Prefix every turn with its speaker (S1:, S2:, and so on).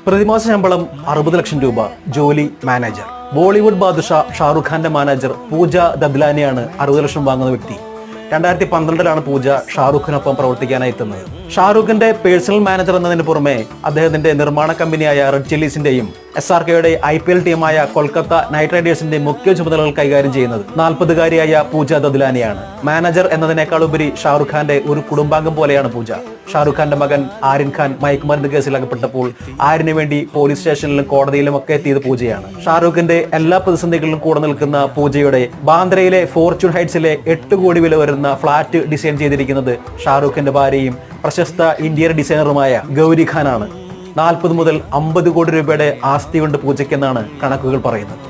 S1: പ്രതിമാസ ശമ്പളം 60 ലക്ഷം രൂപ. ജോലി മാനേജർ. ബോളിവുഡ് ബാദുഷ ഷാറുഖ് ഖാന്റെ മാനേജർ പൂജ ദദ്ലാനിയാണ് 60 ലക്ഷം വാങ്ങുന്ന വ്യക്തി. 2012 പൂജ ഷാറുഖിനൊപ്പം പ്രവർത്തിക്കാനായി എത്തുന്നത്. ഷാറുഖിന്റെ പേഴ്സണൽ മാനേജർ എന്നതിന് പുറമെ അദ്ദേഹത്തിന്റെ നിർമ്മാണ കമ്പനിയായ റെഡ് ചില്ലീസിന്റെയും SRKയുടെ IPL ടീമായ കൊൽക്കത്ത നൈറ്റ് റൈഡേഴ്സിന്റെ മുഖ്യ ചുമതലകൾ കൈകാര്യം ചെയ്യുന്നത് 40-കാരിയായ പൂജ ദദ്ലാനിയാണ്. മാനേജർ എന്നതിനേക്കാൾ ഉപരി ഷാറുഖ് ഖാന്റെ ഒരു കുടുംബാംഗം പോലെയാണ് പൂജ. ഷാറുഖ് ഖാന്റെ മകൻ ആര്യൻ ഖാൻ മയക്കുമരുന്ന് കേസിൽ അകപ്പെട്ടപ്പോൾ ആര്യന് വേണ്ടി പോലീസ് സ്റ്റേഷനിലും കോടതിയിലും ഒക്കെ എത്തിയത് പൂജയാണ്. ഷാറുഖിന്റെ എല്ലാ പ്രതിസന്ധികളിലും കൂടെ നിൽക്കുന്ന പൂജയുടെ ബാന്ദ്രയിലെ ഫോർച്യൂൺ ഹൈറ്റ്സിലെ 8 കോടി വില വരുന്ന ഫ്ളാറ്റ് ഡിസൈൻ ചെയ്തിരിക്കുന്നത് ഷാറുഖിന്റെ ഭാര്യയും പ്രശസ്ത ഇന്റീരിയർ ഡിസൈനറുമായ ഗൗരി ഖാനാണ്. 40 മുതൽ 50 കോടി രൂപയുടെ ആസ്തിയുണ്ട് പൂജയ്ക്കെന്നാണ് കണക്കുകൾ പറയുന്നത്.